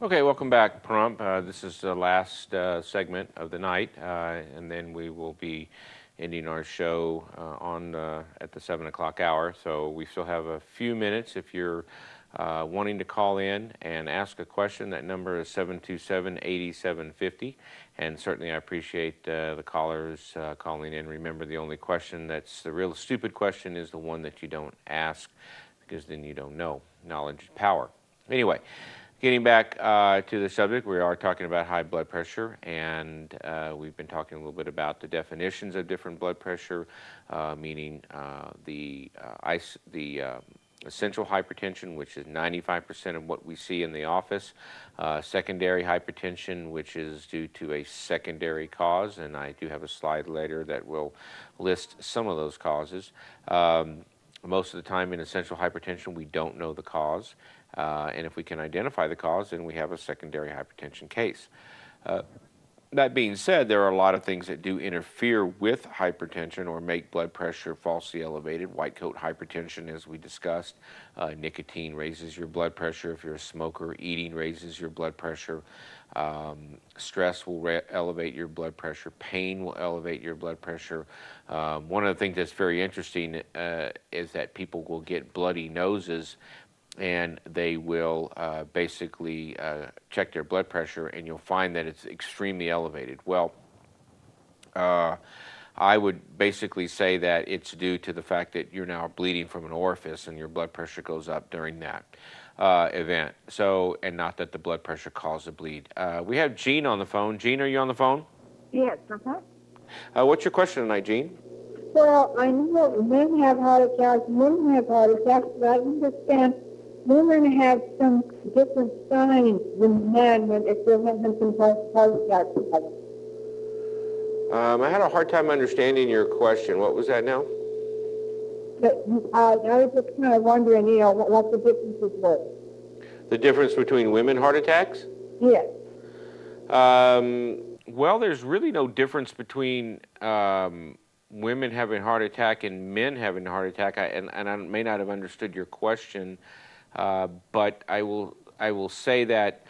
Okay, welcome back, Pahrump. This is the last segment of the night, and then we will be ending our show at the 7 o'clock hour. So we still have a few minutes. If you're wanting to call in and ask a question, that number is 727-8750. And certainly I appreciate the callers calling in. Remember, the only question that's the real stupid question is the one that you don't ask, because then you don't know. Knowledge is power. Anyway. Getting back to the subject, we are talking about high blood pressure, and we've been talking a little bit about the definitions of different blood pressure, meaning the essential hypertension, which is 95% of what we see in the office, secondary hypertension, which is due to a secondary cause, and I do have a slide later that will list some of those causes. Most of the time in essential hypertension, we don't know the cause. And if we can identify the cause, then we have a secondary hypertension case. That being said, there are a lot of things that do interfere with hypertension or make blood pressure falsely elevated. White coat hypertension, as we discussed. Nicotine raises your blood pressure if you're a smoker. Eating raises your blood pressure. Stress will elevate your blood pressure. Pain will elevate your blood pressure. One of the things that's very interesting is that people will get bloody noses, and they will basically check their blood pressure, and you'll find that it's extremely elevated. Well, I would basically say that it's due to the fact that you're now bleeding from an orifice and your blood pressure goes up during that event. So, and not that the blood pressure caused the bleed. We have Jean on the phone. Jean, are you on the phone? Yes, What's your question tonight, Jean? Well, I know that men have heart attacks, women have heart attacks, but I understand women have some different signs than men if they're having some heart attacks. I had a hard time understanding your question. What was that now? But, I was just kind of wondering, what the differences were. The difference between women heart attacks? Yes. Well, there's really no difference between women having a heart attack and men having a heart attack. And I may not have understood your question, but I will say that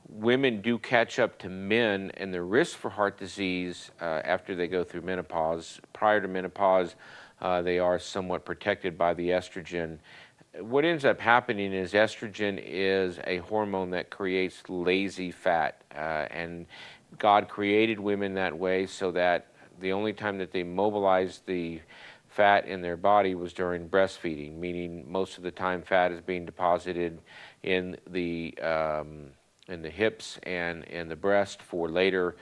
women do catch up to men in the risk for heart disease after they go through menopause. Prior to menopause, they are somewhat protected by the estrogen. What ends up happening is estrogen is a hormone that creates lazy fat, and God created women that way so that the only time that they mobilized the fat in their body was during breastfeeding, meaning most of the time fat is being deposited in the hips and in the breast for later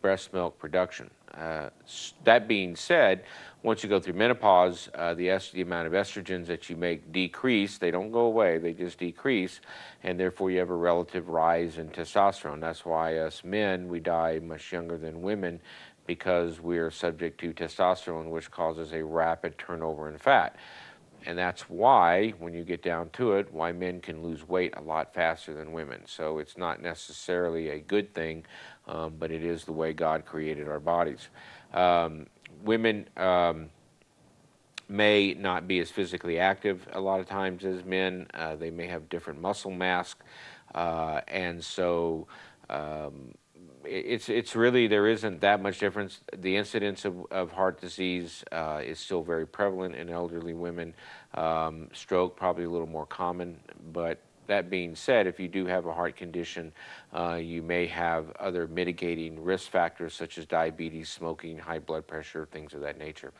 breast milk production. That being said, once you go through menopause, the amount of estrogens that you make decrease. They don't go away, they just decrease, and therefore you have a relative rise in testosterone. That's why us men, we die much younger than women, because we are subject to testosterone, which causes a rapid turnover in fat. And that's why, when you get down to it, why men can lose weight a lot faster than women. So it's not necessarily a good thing, but it is the way God created our bodies. Women may not be as physically active a lot of times as men. They may have different muscle mass, and so it's really, there isn't that much difference. The incidence of heart disease is still very prevalent in elderly women. Stroke probably a little more common, but that being said, if you do have a heart condition, you may have other mitigating risk factors such as diabetes, smoking, high blood pressure, things of that nature.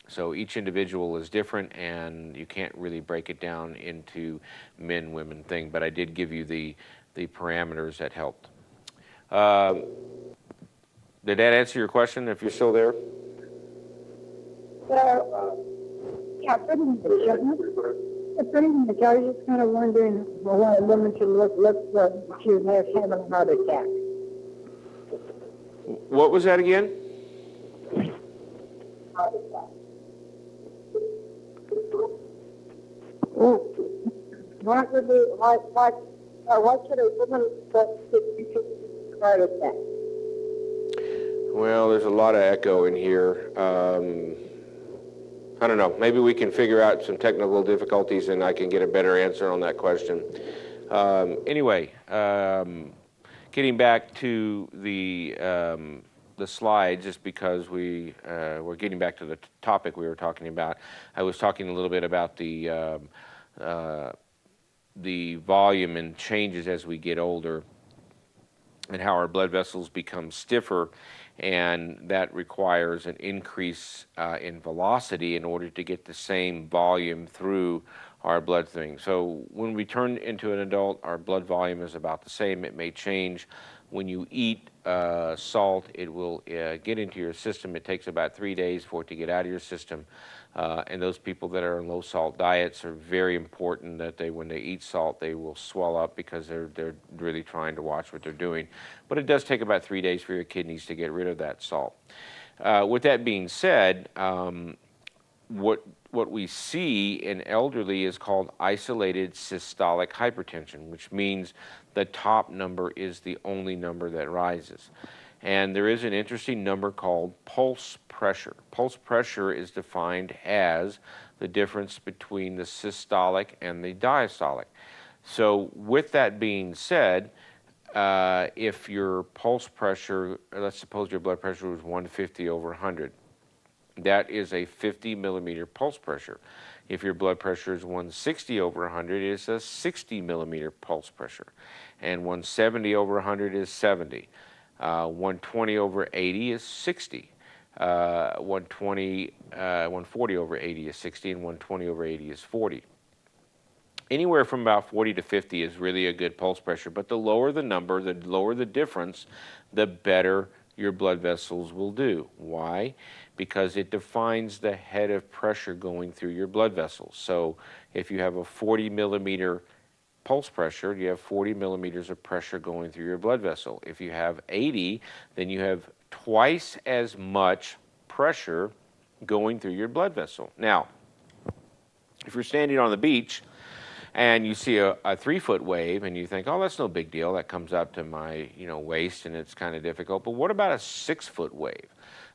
So each individual is different, and you can't really break it down into men-women thing, but I did give you the parameters that helped. Did that answer your question, if you're still there? Yeah, pretty much. Pretty much. I was just kind of wondering why a woman should look she was having a heart attack. What was that again? Heart attack. What would be, what should a woman look to heart attack? Well, there's a lot of echo in here. I don't know. Maybe we can figure out some technical difficulties and I can get a better answer on that question. Anyway, getting back to the slide, just because we're getting back to the topic we were talking about. I was talking a little bit about uh, the volume and changes as we get older, and how our blood vessels become stiffer, and that requires an increase in velocity in order to get the same volume through our blood thing. So when we turn into an adult, our blood volume is about the same. It may change. When you eat salt, it will get into your system. It takes about 3 days for it to get out of your system. And those people that are on low salt diets are very important that when they eat salt, they will swell up, because they're really trying to watch what they're doing. But it does take about 3 days for your kidneys to get rid of that salt. With that being said, what we see in elderly is called isolated systolic hypertension, which means the top number is the only number that rises. And there is an interesting number called pulse pressure. Pulse pressure is defined as the difference between the systolic and the diastolic. So with that being said, if your pulse pressure, let's suppose your blood pressure was 150 over 100, that is a 50 millimeter pulse pressure. If your blood pressure is 160 over 100, it's a 60 millimeter pulse pressure. And 170 over 100 is 70. 120 over 80 is 60. 140 over 80 is 60, and 120 over 80 is 40. Anywhere from about 40 to 50 is really a good pulse pressure, but the lower the number, the lower the difference, the better your blood vessels will do. Why? Because it defines the head of pressure going through your blood vessels. So if you have a 40 millimeter pulse pressure, you have 40 millimeters of pressure going through your blood vessel. If you have 80, then you have twice as much pressure going through your blood vessel. Now, if you're standing on the beach and you see a 3-foot wave and you think, oh, that's no big deal, that comes up to my waist and it's kind of difficult. But what about a 6-foot wave?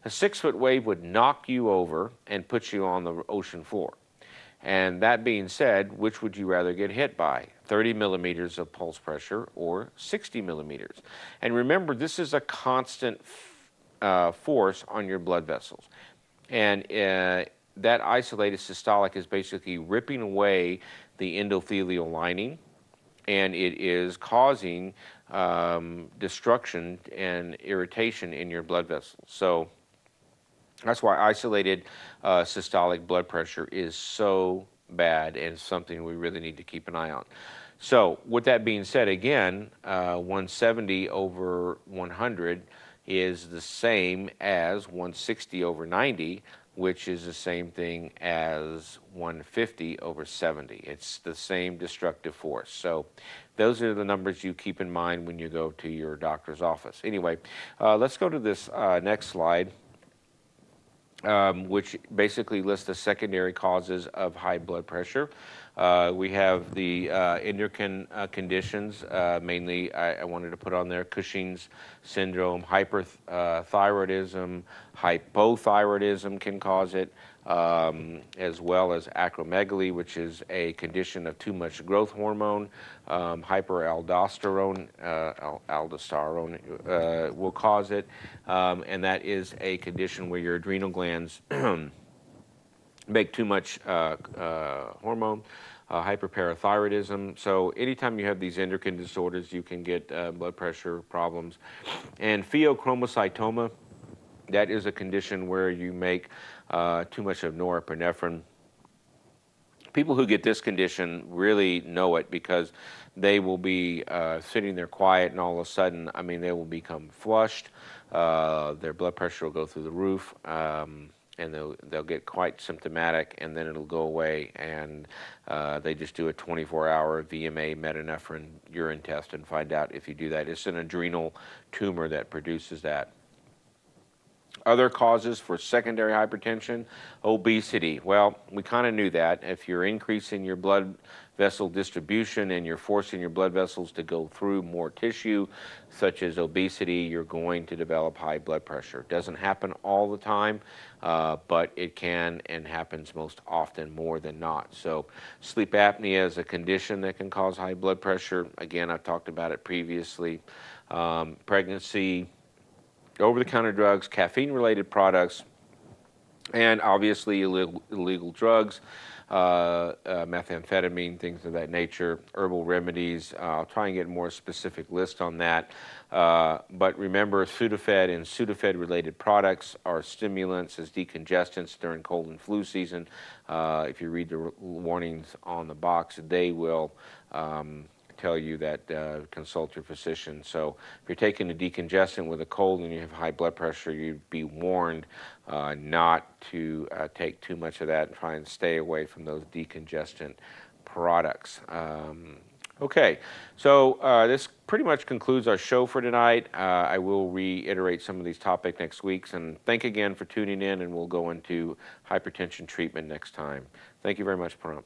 A 6-foot wave would knock you over and put you on the ocean floor. And that being said, which would you rather get hit by? 30 millimeters of pulse pressure or 60 millimeters? And remember, this is a constant force on your blood vessels. And that isolated systolic is basically ripping away the endothelial lining, and it is causing destruction and irritation in your blood vessels. So that's why isolated systolic blood pressure is so bad and something we really need to keep an eye on. So with that being said, again, 170 over 100 is the same as 160 over 90, which is the same thing as 150 over 70. It's the same destructive force. So those are the numbers you keep in mind when you go to your doctor's office. Anyway, let's go to this next slide, which basically lists the secondary causes of high blood pressure. We have the endocrine conditions, mainly I wanted to put on there: Cushing's syndrome, hyperthyroidism, hypothyroidism can cause it, as well as acromegaly, which is a condition of too much growth hormone. Hyperaldosterone will cause it, and that is a condition where your adrenal glands make too much hormone. Hyperparathyroidism. So anytime you have these endocrine disorders, you can get blood pressure problems. And pheochromocytoma, that is a condition where you make too much of norepinephrine. People who get this condition really know it, because they will be sitting there quiet, and all of a sudden, I mean, they will become flushed. Their blood pressure will go through the roof, and they'll get quite symptomatic, and then it'll go away, and they just do a 24-hour VMA metanephrine urine test and find out if you do that. It's an adrenal tumor that produces that. Other causes for secondary hypertension, obesity. Well, we kind of knew that. If you're increasing your blood vessel distribution and you're forcing your blood vessels to go through more tissue, such as obesity, you're going to develop high blood pressure. It doesn't happen all the time, but it can and happens most often more than not. So sleep apnea is a condition that can cause high blood pressure. Again, I've talked about it previously. Pregnancy, over-the-counter drugs, caffeine-related products, and obviously illegal drugs, methamphetamine, things of that nature, herbal remedies. I'll try and get a more specific list on that. But remember, Sudafed and Sudafed-related products are stimulants as decongestants during cold and flu season. If you read the warnings on the box, they will tell you that consult your physician. So if you're taking a decongestant with a cold and you have high blood pressure, you'd be warned not to take too much of that and try and stay away from those decongestant products. Okay, so this pretty much concludes our show for tonight. I will reiterate some of these topics next week, and thank again for tuning in, and we'll go into hypertension treatment next time. Thank you very much, Pahrump.